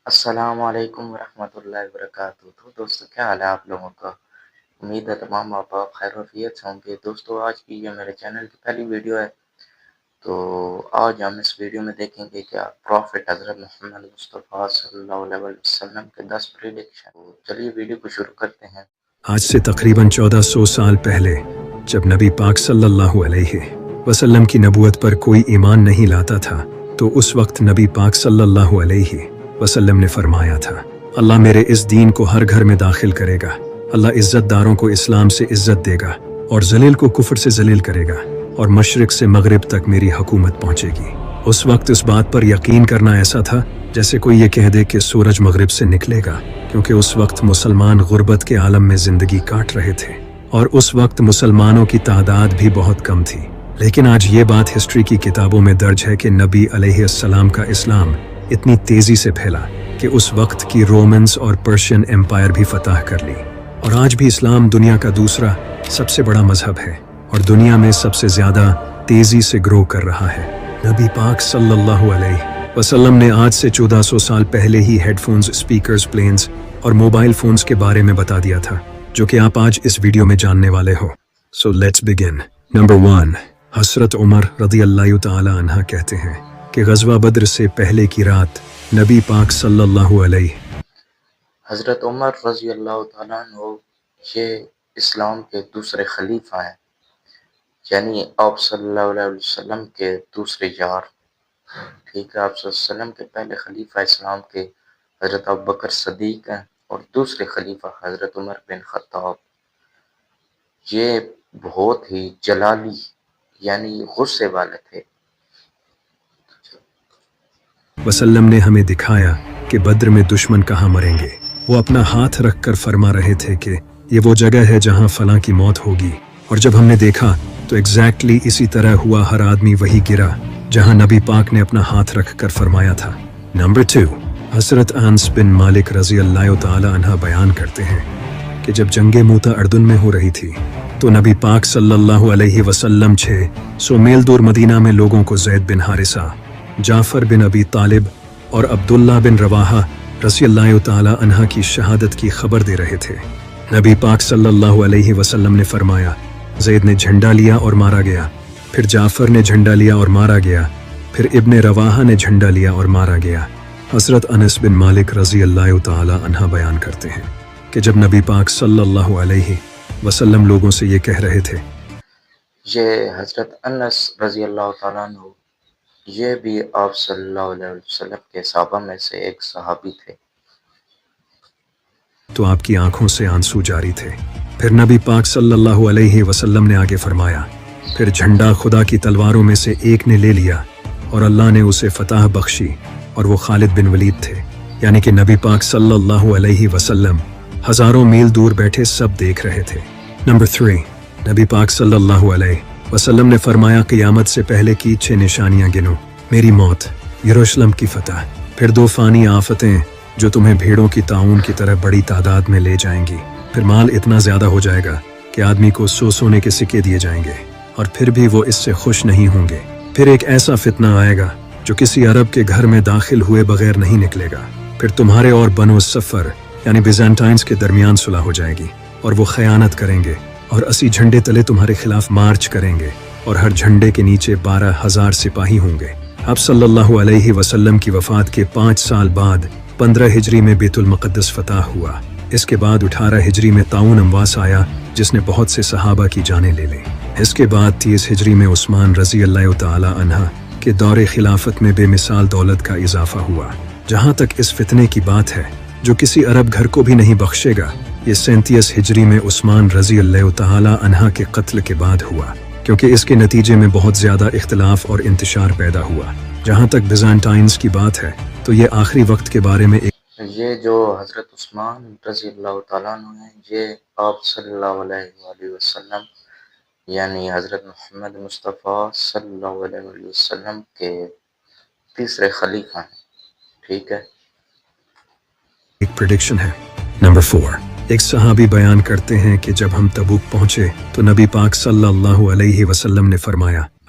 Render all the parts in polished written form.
السلام علیکم ورحمۃ اللہ وبرکاتہ۔ تو دوستو کیا حال ہے آپ لوگوں کا؟ امید ہے تمام آپ خیر و عافیت سے ہوں گے۔ دوستو آج کی یہ میرے چینل کی پہلی ویڈیو ہے، تو آج ہم اس ویڈیو میں دیکھیں گے کہ پروفٹ حضرت محمد مصطفیٰ صلی اللہ علیہ وسلم کے 10 پریڈکشن۔ چلیے ویڈیو کو شروع کرتے ہیں۔ آج سے تقریباً 1400 سال پہلے جب نبی پاک صلی اللہ علیہ وسلم کی نبوت پر کوئی ایمان نہیں لاتا تھا، تو اس وقت نبی پاک صلی اللہ علیہ وسلم نے فرمایا تھا، اللہ میرے اس دین کو ہر گھر میں داخل کرے گا، اللہ عزت داروں کو اسلام سے عزت دے گا اور ذلیل کو کفر سے ذلیل کرے گا، اور مشرق سے مغرب تک میری حکومت پہنچے گی۔ اس وقت اس بات پر یقین کرنا ایسا تھا جیسے کوئی یہ کہہ دے کہ سورج مغرب سے نکلے گا، کیونکہ اس وقت مسلمان غربت کے عالم میں زندگی کاٹ رہے تھے اور اس وقت مسلمانوں کی تعداد بھی بہت کم تھی۔ لیکن آج یہ بات ہسٹری کی کتابوں میں درج ہے کہ نبی علیہ السلام کا اسلام اتنی تیزی سے پھیلا کہ اس وقت کی رومنز اور پرشین امپائر بھی فتح کر لی، اور آج بھی اسلام دنیا کا دوسرا سب سے بڑا مذہب ہے اور دنیا میں سب سے زیادہ تیزی سے گرو کر رہا ہے۔ نبی پاک صلی اللہ علیہ وسلم نے آج سے 1400 سال پہلے he had phones, speakers, planes اور موبائل فونز کے بارے میں بتا دیا تھا، جو کہ آپ آج اس ویڈیو میں جاننے والے ہو۔ So let's begin. نمبر 1، حضرت عمر رضی اللہ تعالی عنہ کہتے ہیں کہ غزوہ بدر سے پہلے کی رات نبی پاک صلی اللہ علیہ حضرت عمر رضی اللہ تعالیٰ عنہ یہ اسلام کے دوسرے خلیفہ ہیں، یعنی آپ صلی اللہ علیہ وسلم کے دوسرے یار۔ ٹھیک ہے، آپ صلی اللہ علیہ وسلم کے پہلے خلیفہ اسلام کے حضرت ابوبکر صدیق ہیں، اور دوسرے خلیفہ حضرت عمر بن خطاب۔ یہ بہت ہی جلالی یعنی غصے والے تھے۔ وسلم نے ہمیں دکھایا کہ بدر میں دشمن کہاں مریں گے۔ وہ اپنا ہاتھ رکھ کر فرما رہے تھے کہ یہ وہ جگہ ہے جہاں فلاں کی موت ہوگی، اور جب ہم نے دیکھا تو ایگزیکٹلی اسی طرح ہوا، ہر آدمی وہی گرا جہاں نبی پاک نے اپنا ہاتھ رکھ کر فرمایا تھا۔ نمبر 2، حضرت انس بن مالک رضی اللہ تعالی عنہ بیان کرتے ہیں کہ جب جنگ موتا اردن میں ہو رہی تھی تو نبی پاک صلی اللہ علیہ وسلم 600 میل دور مدینہ میں لوگوں کو زید بن حارثہ، جعفر بن ابی طالب اور عبداللہ بن رواحہ رضی اللہ تعالی عنہ کی شہادت کی خبر دے رہے تھے۔ نبی پاک صلی اللہ علیہ وسلم نے فرمایا، زید نے جھنڈا لیا اور مارا گیا، پھر جعفر نے جھنڈا لیا اور مارا گیا، پھر ابن رواحہ نے جھنڈا لیا اور مارا گیا۔ حضرت انس بن مالک رضی اللہ تعالی عنہ بیان کرتے ہیں کہ جب نبی پاک صلی اللہ علیہ وسلم لوگوں سے یہ کہہ رہے تھے، یہ حضرت انس رضی اللہ تعالیٰ عنہ یہ بھی آپ صلی اللہ علیہ وسلم کے صحابہ میں سے ایک صحابی تھے، تو آپ کی آنکھوں سے آنسو جاری تھے۔ پھر نبی پاک صلی اللہ علیہ وسلم نے آگے فرمایا، پھر جھنڈا خدا کی تلواروں میں سے ایک نے لے لیا اور اللہ نے اسے فتح بخشی، اور وہ خالد بن ولید تھے۔ یعنی کہ نبی پاک صلی اللہ علیہ وسلم ہزاروں میل دور بیٹھے سب دیکھ رہے تھے۔ نمبر 3، نبی پاک صلی اللہ علیہ وسلم نے فرمایا، قیامت سے پہلے کی 6 نشانیاں گنو، میری موت، یروشلم کی فتح، پھر 2 فانی آفتیں جو تمہیں بھیڑوں کی طاعون کی طرح بڑی تعداد میں لے جائیں گی، پھر مال اتنا زیادہ ہو جائے گا کہ آدمی کو 100 سونے کے سکے دیے جائیں گے، اور پھر بھی وہ اس سے خوش نہیں ہوں گے۔ پھر ایک ایسا فتنہ آئے گا جو کسی عرب کے گھر میں داخل ہوئے بغیر نہیں نکلے گا، پھر تمہارے اور بنو سفر یعنی بیزنٹائنز کے درمیان صلح ہو جائے گی، اور وہ خیانت کریں گے اور 80 جھنڈے تلے تمہارے خلاف مارچ کریں گے، اور ہر جھنڈے کے نیچے 12,000 سپاہی ہوں گے۔ اب صلی اللہ علیہ وسلم کی وفات کے 5 سال بعد 15 ہجری میں بیت المقدس فتح ہوا۔ اس کے بعد 18 ہجری میں طاعون امواس آیا جس نے بہت سے صحابہ کی جانیں لے لیں۔ اس کے بعد 30 ہجری میں عثمان رضی اللہ تعالی عنہ کے دور خلافت میں بے مثال دولت کا اضافہ ہوا۔ جہاں تک اس فتنے کی بات ہے جو کسی عرب گھر کو بھی نہیں بخشے گا، یہ 37 ہجری میں عثمان رضی اللہ تعالی عنہ کے قتل کے بعد ہوا، کیونکہ اس کے نتیجے میں بہت زیادہ اختلاف اور انتشار پیدا ہوا۔ جہاں تک بیزنٹائنز کی بات ہے تو یہ آخری وقت کے بارے میں یہ جو حضرت عثمان رضی اللہ تعالیٰ عنہ ہیں، یہ آپ صلی اللہ علیہ وآلہ وسلم یعنی حضرت محمد مصطفیٰ صلی اللہ علیہ وآلہ وسلم کے تیسرے خلیفہ ہیں۔ ٹھیک ہے، ایک پریڈکشن ہے۔ نمبر 4، ایک صحابی بیان کرتے ہیں کہ جب ہم تبوک پہنچے تو نبی پاک صلی اللہ علیہ وسلم نے فرمایا،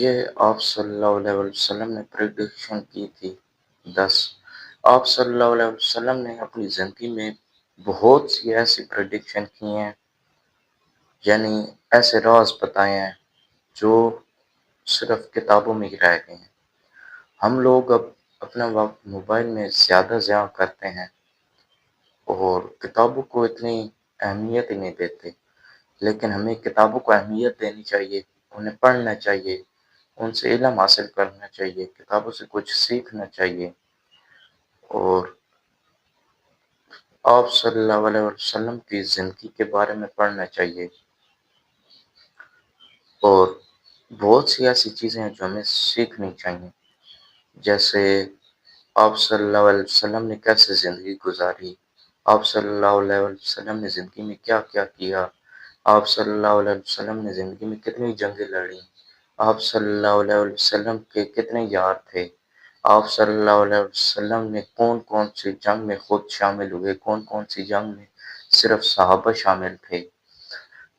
یہ آپ صلی اللہ علیہ وسلم نے پریڈکشن کی تھی 10۔ آپ صلی اللہ علیہ وسلم نے اپنی زندگی میں بہت سی ایسی پریڈکشن کی ہیں، یعنی ایسے راز بتائے ہیں جو صرف کتابوں میں ہی رہ گئے ہیں۔ ہم لوگ اب اپنا وقت موبائل میں زیادہ ضائع کرتے ہیں اور کتابوں کو اتنی اہمیت ہی نہیں دیتے، لیکن ہمیں کتابوں کو اہمیت دینی چاہیے، انہیں پڑھنا چاہیے، ان سے علم حاصل کرنا چاہیے، کتابوں سے کچھ سیکھنا چاہیے، اور آپ صلی اللہ علیہ وسلم کی زندگی کے بارے میں پڑھنا چاہیے، اور بہت سی ایسی چیزیں ہیں جو ہمیں سیکھنی چاہیے، جیسے آپ صلی اللہ علیہ وسلم نے کیسے زندگی گزاری، آپ صلی اللہ علیہ وسلم نے زندگی میں کیا کیا کیا، آپ صلی اللہ علیہ وسلم نے زندگی میں کتنی جنگیں لڑیں، آپ صلی اللہ علیہ وسلم کے کتنے یار تھے، آپ صلی اللہ علیہ وسلم نے کون کون سی جنگ میں خود شامل ہوئے، کون کون سی جنگ میں صرف صحابہ شامل تھے۔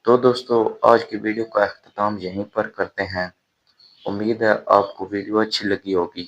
تو دوستو، آج کی ویڈیو کا اختتام یہیں پر کرتے ہیں۔ امید ہے آپ کو ویڈیو اچھی لگی ہوگی۔